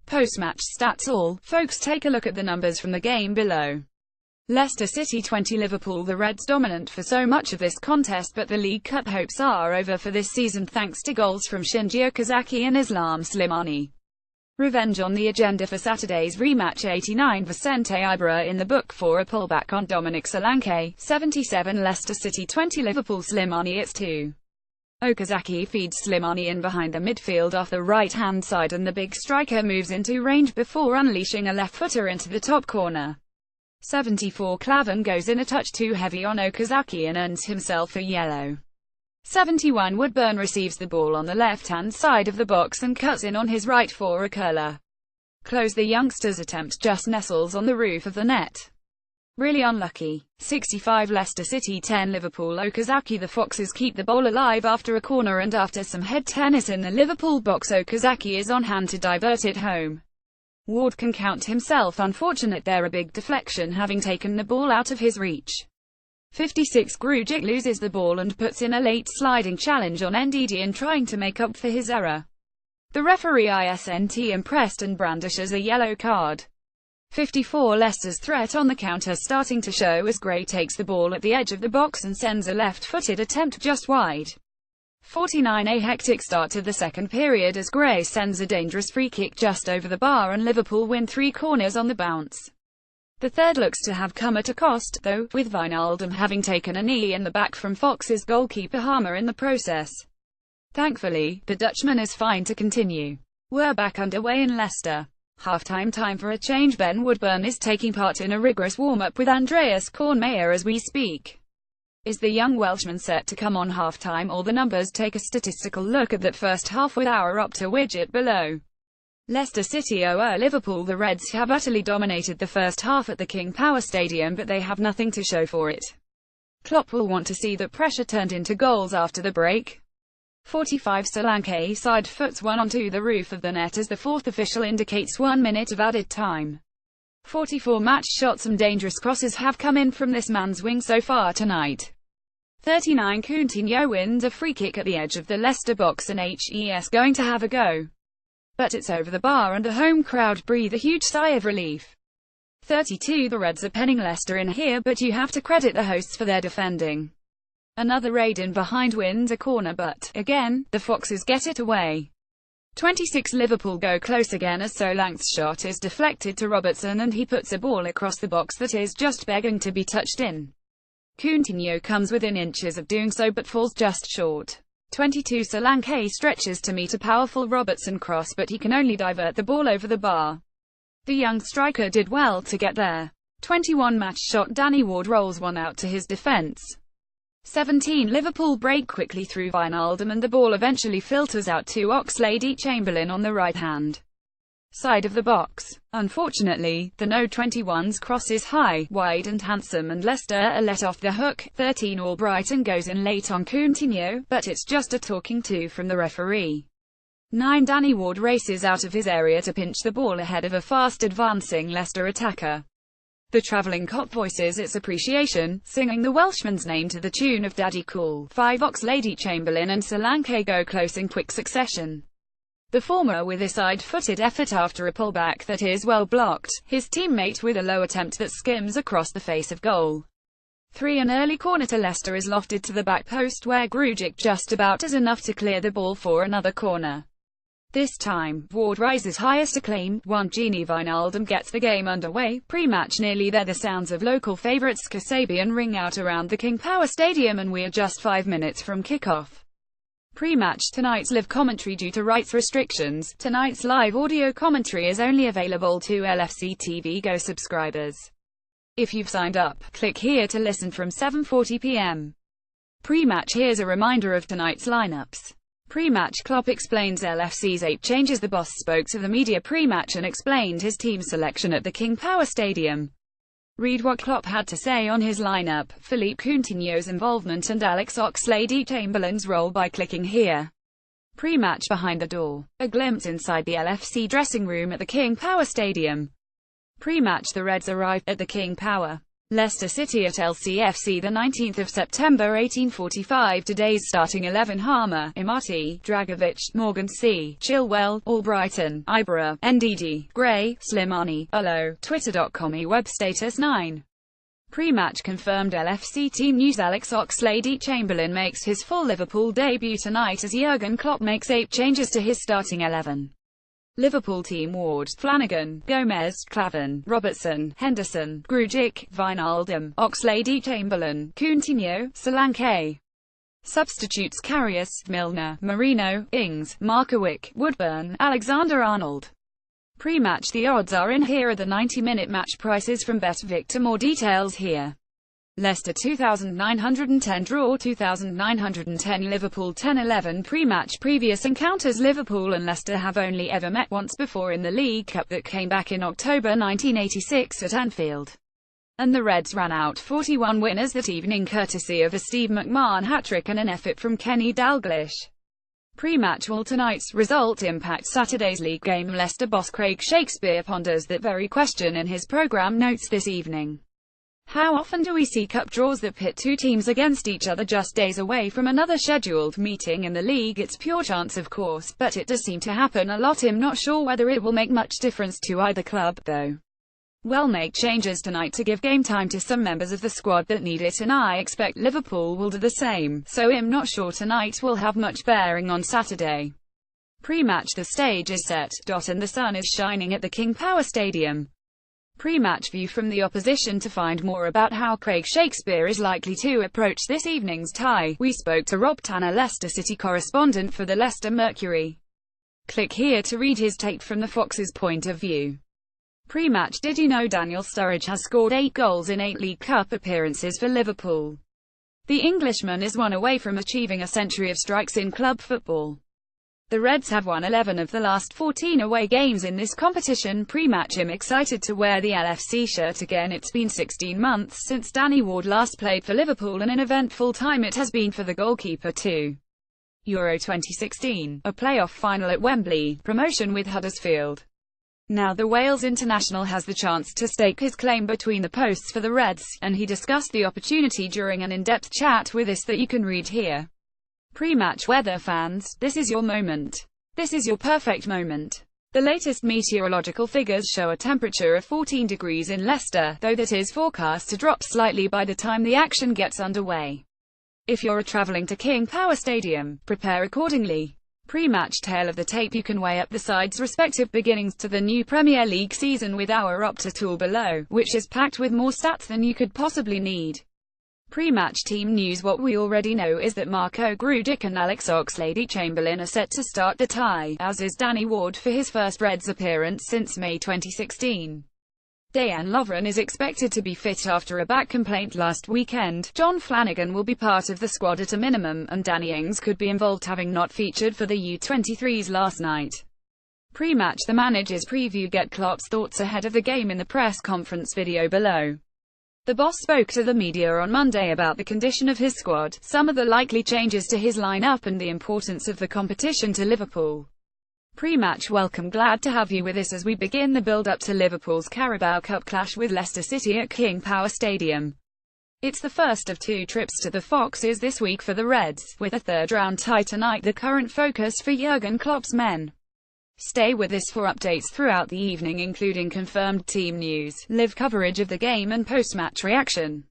Post-match stats. All folks, take a look at the numbers from the game below. Leicester City 20, Liverpool. The Reds dominant for so much of this contest, but the League Cup hopes are over for this season thanks to goals from Shinji Okazaki and Islam Slimani. Revenge on the agenda for Saturday's rematch. 89 Vicente Ibra in the book for a pullback on Dominic Solanke. 77 Leicester City 20, Liverpool. Slimani. It's 2. Okazaki feeds Slimani in behind the midfield off the right-hand side, and the big striker moves into range before unleashing a left-footer into the top corner. 74 Klavan goes in a touch too heavy on Okazaki and earns himself a yellow. 71 Woodburn receives the ball on the left-hand side of the box and cuts in on his right for a curler. Close. The youngster's attempt just nestles on the roof of the net. Really unlucky. 65 Leicester City 10, Liverpool. Okazaki. The Foxes keep the ball alive after a corner, and after some head tennis in the Liverpool box, Okazaki is on hand to divert it home. Ward can count himself unfortunate there, a big deflection having taken the ball out of his reach. 56 Grujic loses the ball and puts in a late sliding challenge on Ndidian, trying to make up for his error. The referee isn't impressed and brandishes a yellow card. 54 Leicester's threat on the counter starting to show as Gray takes the ball at the edge of the box and sends a left-footed attempt just wide. 49 A hectic start to the second period as Gray sends a dangerous free kick just over the bar and Liverpool win 3 corners on the bounce. The third looks to have come at a cost, though, with Wijnaldum having taken a knee in the back from Fox's goalkeeper Harmer in the process. Thankfully, the Dutchman is fine to continue. We're back underway in Leicester. Half-time. Time for a change. Ben Woodburn is taking part in a rigorous warm-up with Andreas Kornmeier as we speak. Is the young Welshman set to come on half-time? All the numbers. Take a statistical look at that first half with our Opta widget below. Leicester City 0-0 Liverpool. The Reds have utterly dominated the first half at the King Power Stadium, but they have nothing to show for it. Klopp will want to see that pressure turned into goals after the break. 45 Solanke side foots one onto the roof of the net as the fourth official indicates 1 minute of added time. 44 Match shot. Some dangerous crosses have come in from this man's wing so far tonight. 39 Coutinho wins a free kick at the edge of the Leicester box and HES going to have a go. But it's over the bar and the home crowd breathe a huge sigh of relief. 32 The Reds are penning Leicester in here, but you have to credit the hosts for their defending. Another raid in behind wins a corner, but, again, the Foxes get it away. 26 Liverpool go close again as Solanke's shot is deflected to Robertson and he puts a ball across the box that is just begging to be touched in. Coutinho comes within inches of doing so but falls just short. 22 Solanke stretches to meet a powerful Robertson cross, but he can only divert the ball over the bar. The young striker did well to get there. 21 Match shot. Danny Ward rolls one out to his defence. 17 Liverpool break quickly through Wijnaldum and the ball eventually filters out to Oxlade-Chamberlain on the right-hand side of the box. Unfortunately, the No 21's cross is high, wide and handsome and Leicester are let off the hook. 13 Albrighton goes in late on Coutinho, but it's just a talking to from the referee. 9 Danny Ward races out of his area to pinch the ball ahead of a fast advancing Leicester attacker. The travelling cop voices its appreciation, singing the Welshman's name to the tune of Daddy Cool. 5 Oxlade-Chamberlain and Solanke go close in quick succession. The former with a side-footed effort after a pullback that is well blocked, his teammate with a low attempt that skims across the face of goal. 3 An early corner to Leicester is lofted to the back post where Grujic just about does enough to clear the ball for another corner. This time, Ward rises highest acclaim. 1 Gini Wijnaldum gets the game underway. Pre-match nearly there. The sounds of local favourites Kasabian ring out around the King Power Stadium and we're just 5 minutes from kickoff. Pre-match. Tonight's live commentary due to rights restrictions. Tonight's live audio commentary is only available to LFC TV Go subscribers. If you've signed up, click here to listen from 7:40 p.m. Pre-match. Here's a reminder of tonight's lineups. Pre-match. Klopp explains LFC's 8 changes. The boss spoke to the media pre-match and explained his team selection at the King Power Stadium. Read what Klopp had to say on his lineup, Philippe Coutinho's involvement and Alex Oxlade-Chamberlain's role by clicking here. Pre-match. Behind the door. A glimpse inside the LFC dressing room at the King Power Stadium. Pre-match. The Reds arrived at the King Power Leicester City at LCFC, the 19th of September 1845. Today's starting 11: Harmer, Imati, Dragovic, Morgan C, Chilwell, Albrighton, Ibra, Ndidi, Gray, Slimani, Ullo, Twitter.com. Web status 9. Pre-match confirmed. LFC team news. Alex Oxlade-Chamberlain makes his full Liverpool debut tonight as Jurgen Klopp makes 8 changes to his starting 11. Liverpool team: Ward, Flanagan, Gomez, Clavan, Robertson, Henderson, Grujic, Wijnaldum, Oxlade-Chamberlain, Coutinho, Solanke. Substitutes: Karius, Milner, Marino, Ings, Markovic, Woodburn, Alexander-Arnold. Pre-match. The odds are in. Here are the 90-minute match prices from Bet-Victor. More details here. Leicester 2,910, draw 2,910, Liverpool 10-11. Pre-match. Previous encounters: Liverpool and Leicester have only ever met once before in the League Cup that came back in October 1986 at Anfield. And the Reds ran out 41 winners that evening courtesy of a Steve McMahon hat-trick and an effort from Kenny Dalglish. Pre-match. Will tonight's result impact Saturday's league game? Leicester boss Craig Shakespeare ponders that very question in his programme notes this evening. How often do we see cup draws that pit two teams against each other just days away from another scheduled meeting in the league? It's pure chance, of course, but it does seem to happen a lot. I'm not sure whether it will make much difference to either club, though. We'll make changes tonight to give game time to some members of the squad that need it, and I expect Liverpool will do the same, so I'm not sure tonight will have much bearing on Saturday. Pre-match. The stage is set, and the sun is shining at the King Power Stadium. Pre-match view from the opposition. To find more about how Craig Shakespeare is likely to approach this evening's tie, we spoke to Rob Tanner, Leicester City correspondent for the Leicester Mercury. Click here to read his take from the Fox's point of view. Pre-match. Did you know Daniel Sturridge has scored 8 goals in 8 League Cup appearances for Liverpool? The Englishman is one away from achieving a century of strikes in club football. The Reds have won 11 of the last 14 away games in this competition. Pre-match. I'm excited to wear the LFC shirt again. It's been 16 months since Danny Ward last played for Liverpool, and an eventful time it has been for the goalkeeper too. Euro 2016, a playoff final at Wembley, promotion with Huddersfield. Now the Wales international has the chance to stake his claim between the posts for the Reds, and he discussed the opportunity during an in-depth chat with us that you can read here. Pre-match. Weather fans, this is your moment. This is your perfect moment. The latest meteorological figures show a temperature of 14 degrees in Leicester, though that is forecast to drop slightly by the time the action gets underway. If you're travelling to King Power Stadium, prepare accordingly. Pre-match. Tail of the tape. You can weigh up the sides' respective beginnings to the new Premier League season with our Opta tool below, which is packed with more stats than you could possibly need. Pre-match team news. What we already know is that Marco Grujic and Alex Oxlade-Chamberlain are set to start the tie, as is Danny Ward for his first Reds appearance since May 2016. Dejan Lovren is expected to be fit after a back complaint last weekend. John Flanagan will be part of the squad at a minimum, and Danny Ings could be involved, having not featured for the U23s last night. Pre-match. The manager's preview. Get Klopp's thoughts ahead of the game in the press conference video below. The boss spoke to the media on Monday about the condition of his squad, some of the likely changes to his lineup, and the importance of the competition to Liverpool. Pre-match. Welcome, glad to have you with us as we begin the build-up to Liverpool's Carabao Cup clash with Leicester City at King Power Stadium. It's the first of 2 trips to the Foxes this week for the Reds, with a third-round tie tonight the current focus for Jurgen Klopp's men. Stay with us for updates throughout the evening, including confirmed team news, live coverage of the game and post-match reaction.